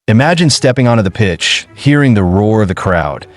Imagine stepping onto the pitch, hearing the roar of the crowd.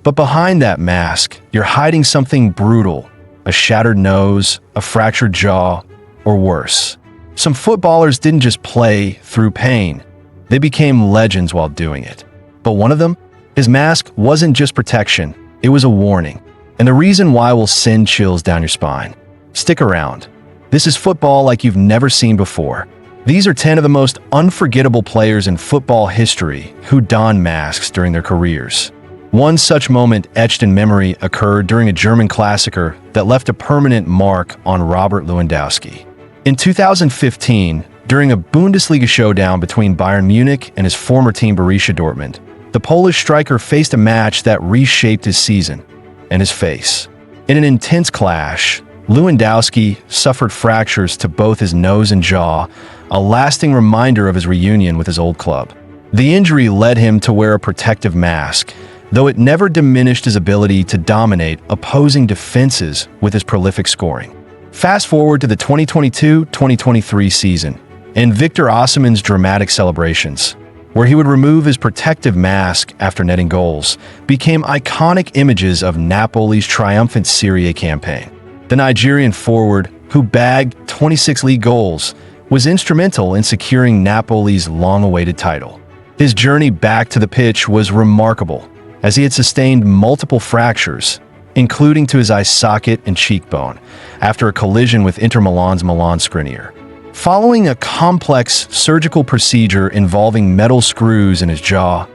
But behind that mask, you're hiding something brutal: a shattered nose, a fractured jaw, or worse. Some footballers didn't just play through pain, they became legends while doing it. But one of them? His mask wasn't just protection, it was a warning. And the reason why will send chills down your spine. Stick around. This is football like you've never seen before. These are 10 of the most unforgettable players in football history who donned masks during their careers. One such moment etched in memory occurred during a German Klassiker that left a permanent mark on Robert Lewandowski. In 2015, during a Bundesliga showdown between Bayern Munich and his former team Borussia Dortmund, the Polish striker faced a match that reshaped his season and his face. In an intense clash, Lewandowski suffered fractures to both his nose and jaw, a lasting reminder of his reunion with his old club. The injury led him to wear a protective mask, though it never diminished his ability to dominate opposing defenses with his prolific scoring. Fast forward to the 2022-2023 season, and Victor Osimhen's dramatic celebrations, where he would remove his protective mask after netting goals, became iconic images of Napoli's triumphant Serie A campaign. The Nigerian forward, who bagged 26 league goals, was instrumental in securing Napoli's long-awaited title. His journey back to the pitch was remarkable, as he had sustained multiple fractures, including to his eye socket and cheekbone, after a collision with Inter Milan's Milan Skriniar. Following a complex surgical procedure involving metal screws in his jaw,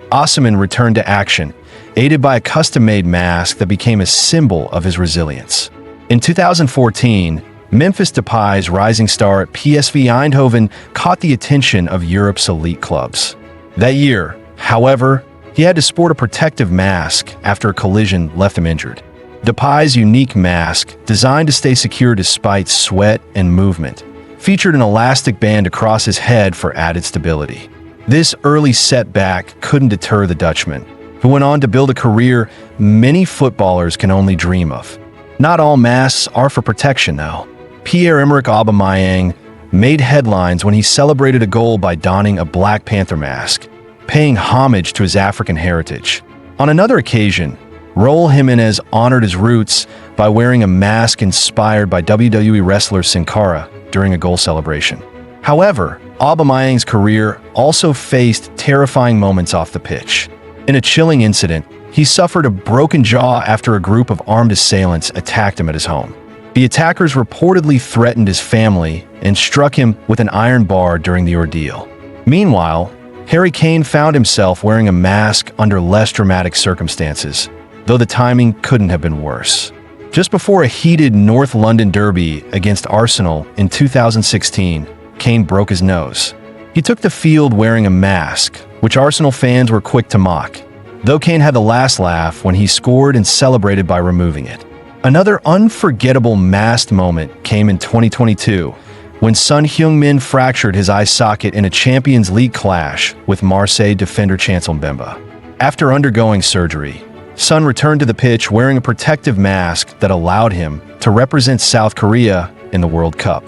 Osimhen returned to action, aided by a custom-made mask that became a symbol of his resilience. In 2014, Memphis Depay's rising star at PSV Eindhoven caught the attention of Europe's elite clubs. That year, however, he had to sport a protective mask after a collision left him injured. Depay's unique mask, designed to stay secure despite sweat and movement, featured an elastic band across his head for added stability. This early setback couldn't deter the Dutchman, who went on to build a career many footballers can only dream of. Not all masks are for protection, though. Pierre-Emerick Aubameyang made headlines when he celebrated a goal by donning a Black Panther mask, paying homage to his African heritage. On another occasion, Raul Jimenez honored his roots by wearing a mask inspired by WWE wrestler Sin Cara during a goal celebration. However, Aubameyang's career also faced terrifying moments off the pitch. In a chilling incident, he suffered a broken jaw after a group of armed assailants attacked him at his home. The attackers reportedly threatened his family and struck him with an iron bar during the ordeal. Meanwhile, Harry Kane found himself wearing a mask under less dramatic circumstances, though the timing couldn't have been worse. Just before a heated North London derby against Arsenal in 2016, Kane broke his nose. He took the field wearing a mask, which Arsenal fans were quick to mock, though Kane had the last laugh when he scored and celebrated by removing it. Another unforgettable masked moment came in 2022, when Son Heung-min fractured his eye socket in a Champions League clash with Marseille defender Chancel Mbemba. After undergoing surgery, Son returned to the pitch wearing a protective mask that allowed him to represent South Korea in the World Cup.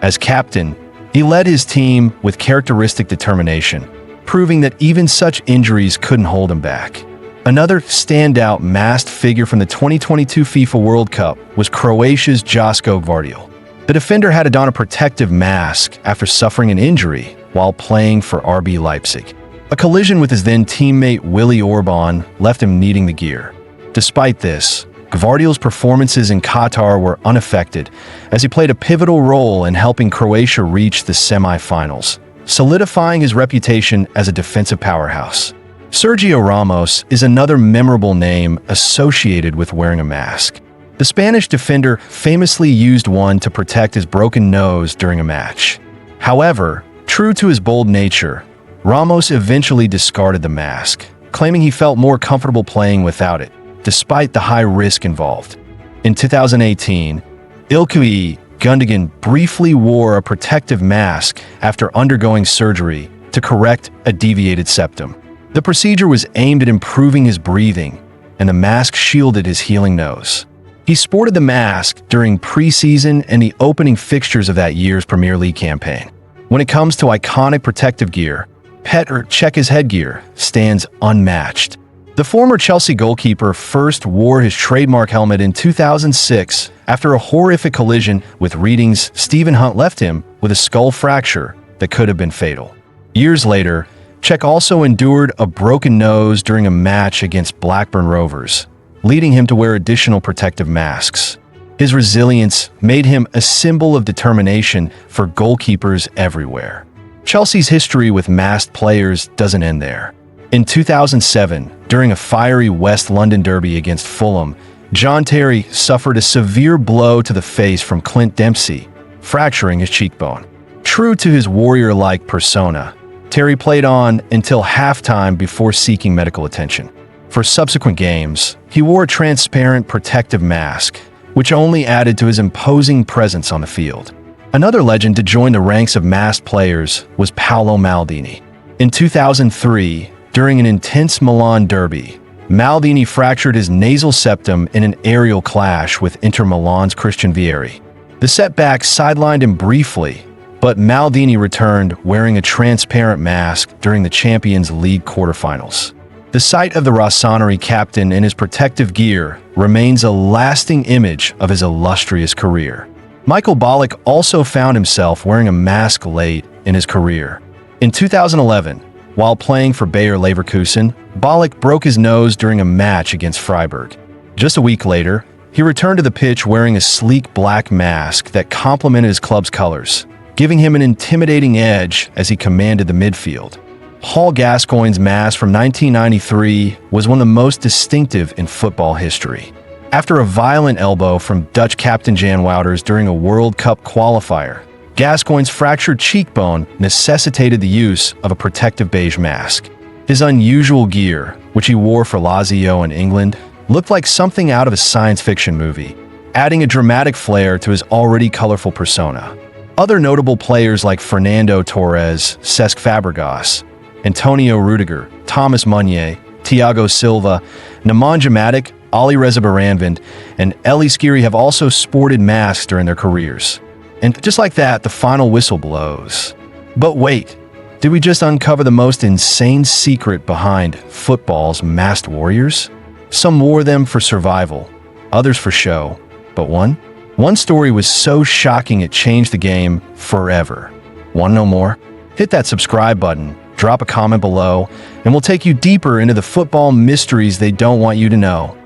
As captain, he led his team with characteristic determination, proving that even such injuries couldn't hold him back. Another standout masked figure from the 2022 FIFA World Cup was Croatia's Josko Gvardiol. The defender had to don a protective mask after suffering an injury while playing for RB Leipzig. A collision with his then teammate Willy Orban left him needing the gear. Despite this, Gvardiol's performances in Qatar were unaffected, as he played a pivotal role in helping Croatia reach the semi-finals, solidifying his reputation as a defensive powerhouse. Sergio Ramos is another memorable name associated with wearing a mask. The Spanish defender famously used one to protect his broken nose during a match. However, true to his bold nature, Ramos eventually discarded the mask, claiming he felt more comfortable playing without it, despite the high risk involved. In 2018, Ilkay Gundogan briefly wore a protective mask after undergoing surgery to correct a deviated septum. The procedure was aimed at improving his breathing, and the mask shielded his healing nose. He sported the mask during preseason and the opening fixtures of that year's Premier League campaign. When it comes to iconic protective gear, pet or check his headgear, stands unmatched. The former Chelsea goalkeeper first wore his trademark helmet in 2006 after a horrific collision with Reading's Stephen Hunt left him with a skull fracture that could have been fatal. Years later, Cech also endured a broken nose during a match against Blackburn Rovers, leading him to wear additional protective masks. His resilience made him a symbol of determination for goalkeepers everywhere. Chelsea's history with masked players doesn't end there. In 2007, during a fiery West London derby against Fulham, John Terry suffered a severe blow to the face from Clint Dempsey, fracturing his cheekbone. True to his warrior-like persona, Terry played on until halftime before seeking medical attention. For subsequent games, he wore a transparent protective mask, which only added to his imposing presence on the field. Another legend to join the ranks of masked players was Paolo Maldini. In 2003, during an intense Milan derby, Maldini fractured his nasal septum in an aerial clash with Inter Milan's Christian Vieri. The setback sidelined him briefly, but Maldini returned wearing a transparent mask during the Champions League quarterfinals. The sight of the Rossoneri captain in his protective gear remains a lasting image of his illustrious career. Michael Ballack also found himself wearing a mask late in his career. In 2011, while playing for Bayer Leverkusen, Ballack broke his nose during a match against Freiburg. Just a week later, he returned to the pitch wearing a sleek black mask that complemented his club's colors, giving him an intimidating edge as he commanded the midfield. Paul Gascoigne's mask from 1993 was one of the most distinctive in football history. After a violent elbow from Dutch captain Jan Wouters during a World Cup qualifier, Gascoigne's fractured cheekbone necessitated the use of a protective beige mask. His unusual gear, which he wore for Lazio in England, looked like something out of a science fiction movie, adding a dramatic flair to his already colorful persona. Other notable players like Fernando Torres, Cesc Fabregas, Antonio Rudiger, Thomas Meunier, Thiago Silva, Nemanja Matic, Ali Reza Baranvand, and Elie Skiri have also sported masks during their careers. And just like that, the final whistle blows. But wait, did we just uncover the most insane secret behind football's masked warriors? Some wore them for survival, others for show, but one story was so shocking it changed the game forever. Want to know more? Hit that subscribe button, drop a comment below, and we'll take you deeper into the football mysteries they don't want you to know.